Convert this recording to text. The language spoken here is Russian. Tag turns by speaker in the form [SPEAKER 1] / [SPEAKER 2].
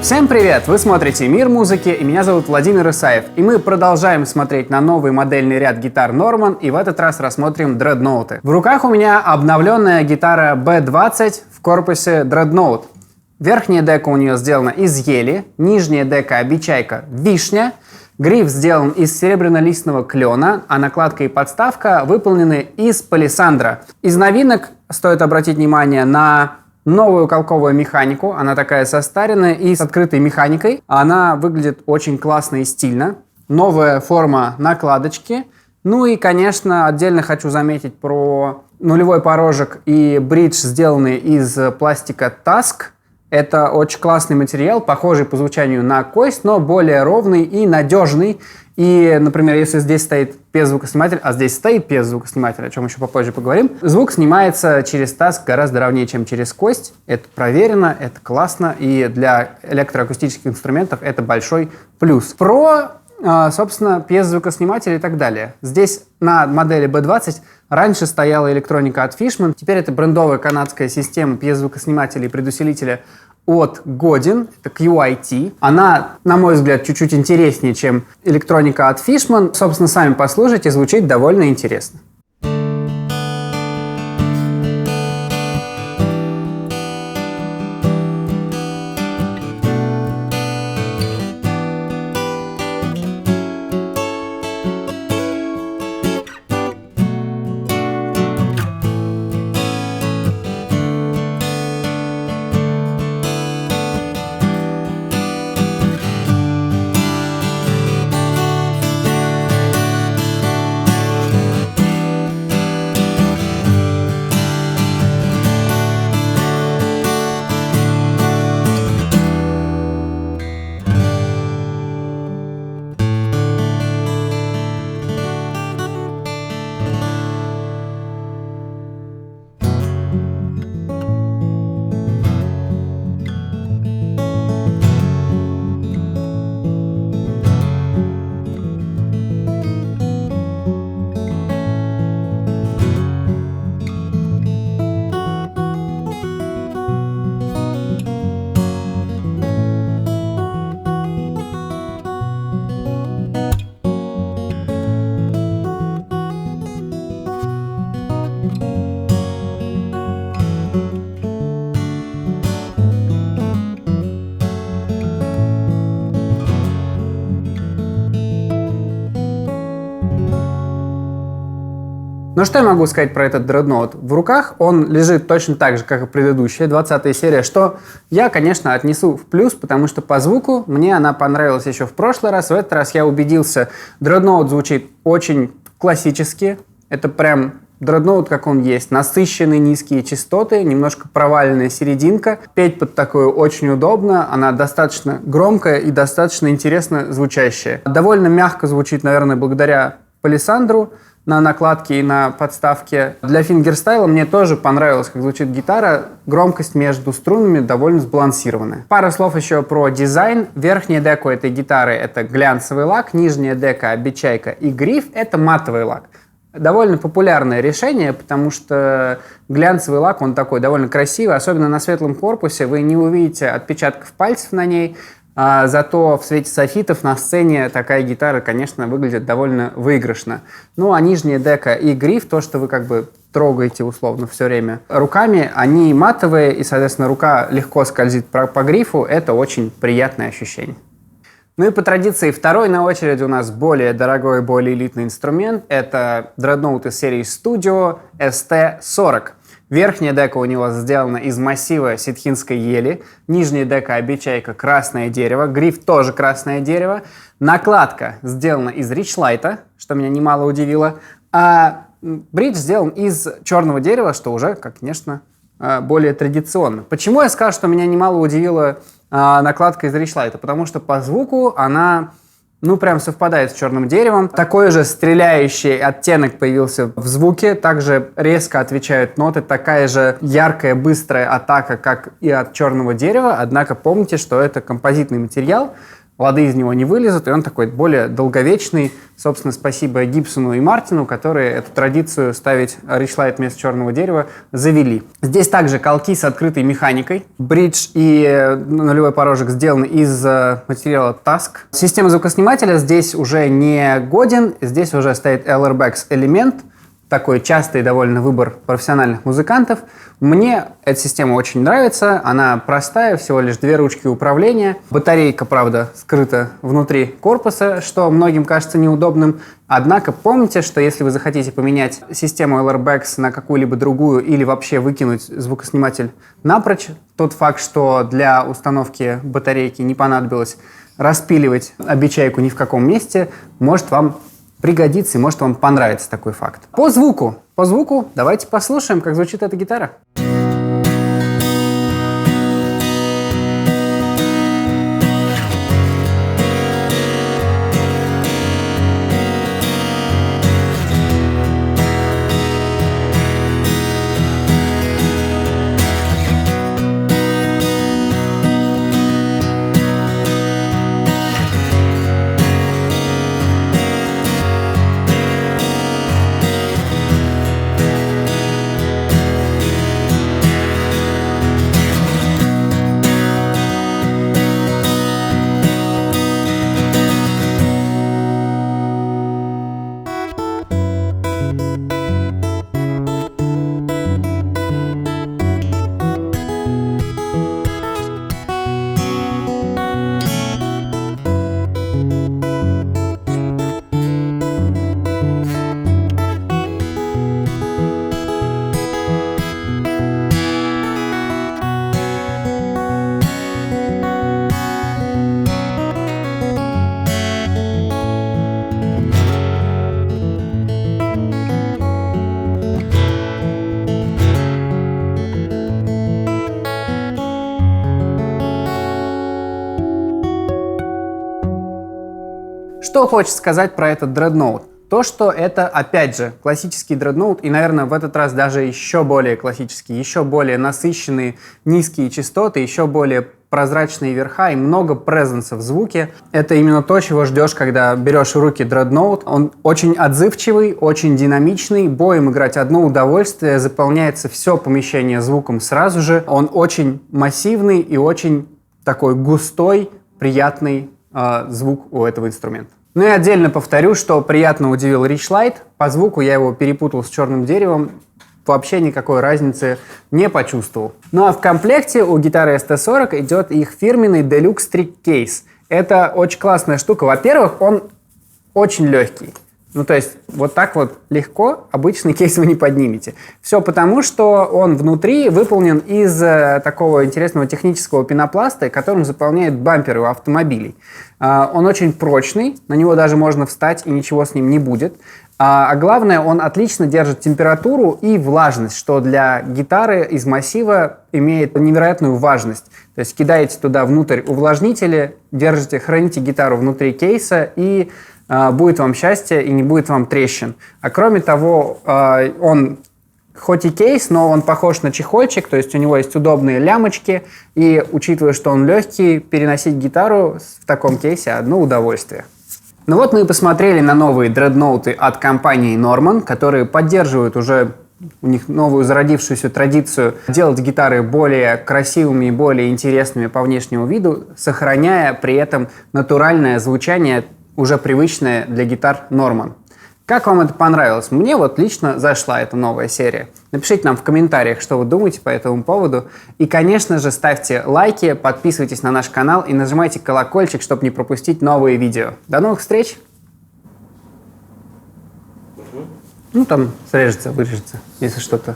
[SPEAKER 1] Всем привет! Вы смотрите «Мир музыки», и меня зовут Владимир Исаев. И мы продолжаем смотреть на новый модельный ряд гитар Norman, и в этот раз рассмотрим дредноуты. В руках у меня обновленная гитара B20 в корпусе Dreadnought. Верхняя дека у нее сделана из ели, нижняя дека обечайка вишня, гриф сделан из серебряно-листного клена, а накладка и подставка выполнены из палисандра. Из новинок стоит обратить внимание на новую колковую механику. Она такая состаренная и с открытой механикой. Она выглядит очень классно и стильно. Новая форма накладочки. Ну и, конечно, отдельно хочу заметить про нулевой порожек и бридж, сделанный из пластика Tusk. Это очень классный материал, похожий по звучанию на кость, но более ровный и надежный. И, например, если здесь стоит пьезозвукосниматель, а здесь стоит пьезозвукосниматель, о чем еще попозже поговорим, звук снимается через Tusk гораздо ровнее, чем через кость. Это проверено, это классно, и для электроакустических инструментов это большой плюс. Собственно, пьезозвукосниматель и так далее. Здесь на модели B20 раньше стояла электроника от Fishman, теперь это брендовая канадская система пьезозвукоснимателя и предусилителя от Godin, это QIT. Она, на мой взгляд, чуть-чуть интереснее, чем электроника от Fishman. Собственно, сами послушайте, звучит довольно интересно. Ну что я могу сказать про этот дредноут? В руках он лежит точно так же, как и предыдущая, 20-я серия, что я, конечно, отнесу в плюс, потому что по звуку мне она понравилась еще в прошлый раз. В этот раз я убедился, дредноут звучит очень классически. Это прям дредноут, как он есть. Насыщенные низкие частоты, немножко проваленная серединка. Петь под такую очень удобно. Она достаточно громкая и достаточно интересно звучащая. Довольно мягко звучит, наверное, благодаря палисандру на накладке и на подставке. Для фингерстайла мне тоже понравилось, как звучит гитара. Громкость между струнами довольно сбалансированная. Пара слов еще про дизайн. Верхняя дека у этой гитары — это глянцевый лак, нижняя дека, обечайка и гриф — это матовый лак. Довольно популярное решение, потому что глянцевый лак, он такой довольно красивый, особенно на светлом корпусе. Вы не увидите отпечатков пальцев на ней, зато в свете софитов на сцене такая гитара, конечно, выглядит довольно выигрышно. Ну, а нижняя дека и гриф, то, что вы как бы трогаете условно все время руками, они матовые, и, соответственно, рука легко скользит по грифу. Это очень приятное ощущение. Ну и по традиции второй на очереди у нас более дорогой, более элитный инструмент. Это дредноут из серии Studio ST40. Верхняя дека у него сделана из массива ситхинской ели, нижняя дека обечайка красное дерево, гриф тоже красное дерево, накладка сделана из ричлайта, что меня немало удивило, а бридж сделан из черного дерева, что уже, конечно, более традиционно. Почему я сказал, что меня немало удивила накладка из ричлайта? Потому что по звуку она прям совпадает с черным деревом. Такой же стреляющий оттенок появился в звуке. Также резко отвечают ноты. Такая же яркая, быстрая атака, как и от черного дерева. Однако помните, что это композитный материал. лады из него не вылезут, и он такой более долговечный. Собственно, спасибо Гибсону и Мартину, которые эту традицию ставить Richlite вместо черного дерева завели. Здесь также колки с открытой механикой. Бридж и нулевой порожек сделаны из материала Tusk. Система звукоснимателя здесь уже не годен, здесь уже стоит LRBX элемент, такой частый довольно выбор профессиональных музыкантов. Мне эта система очень нравится, она простая, всего лишь 2 ручки управления. Батарейка, правда, скрыта внутри корпуса, что многим кажется неудобным. Однако помните, что если вы захотите поменять систему LRBX на какую-либо другую или вообще выкинуть звукосниматель напрочь, тот факт, что для установки батарейки не понадобилось распиливать обечайку ни в каком месте, может вам пригодится и может вам понравится такой факт. По звуку давайте послушаем, как звучит эта гитара. Что хочется сказать про этот дредноут? То, что это, опять же, классический дредноут, и, наверное, в этот раз даже еще более классический, еще более насыщенные низкие частоты, еще более прозрачные верха и много презенса в звуке. Это именно то, чего ждешь, когда берешь в руки дредноут. Он очень отзывчивый, очень динамичный, боем играть одно удовольствие, заполняется все помещение звуком сразу же. Он очень массивный и очень такой густой, приятный звук у этого инструмента. Ну и отдельно повторю, что приятно удивил Richlite. По звуку я его перепутал с черным деревом. Вообще никакой разницы не почувствовал. Ну а в комплекте у гитары ST40 идет их фирменный Deluxe Trick Case. Это очень классная штука. Во-первых, он очень легкий. Ну, то есть, вот так вот легко обычный кейс вы не поднимете. Все потому, что он внутри выполнен из такого интересного технического пенопласта, которым заполняют бамперы у автомобилей. Он очень прочный, на него даже можно встать, и ничего с ним не будет. А главное, он отлично держит температуру и влажность, что для гитары из массива имеет невероятную важность. То есть, кидаете туда внутрь увлажнители, держите, храните гитару внутри кейса, и будет вам счастье и не будет вам трещин. А кроме того, он хоть и кейс, но он похож на чехольчик, то есть у него есть удобные лямочки, и учитывая, что он легкий, переносить гитару в таком кейсе одно удовольствие. Ну вот мы и посмотрели на новые дредноуты от компании Norman, которые поддерживают уже у них новую зародившуюся традицию делать гитары более красивыми и более интересными по внешнему виду, сохраняя при этом натуральное звучание, уже привычная для гитар Norman. Как вам это понравилось? Мне вот лично зашла эта новая серия. Напишите нам в комментариях, что вы думаете по этому поводу. И, конечно же, ставьте лайки, подписывайтесь на наш канал и нажимайте колокольчик, чтобы не пропустить новые видео. До новых встреч! Ну, там срежется, вырежется, если что-то.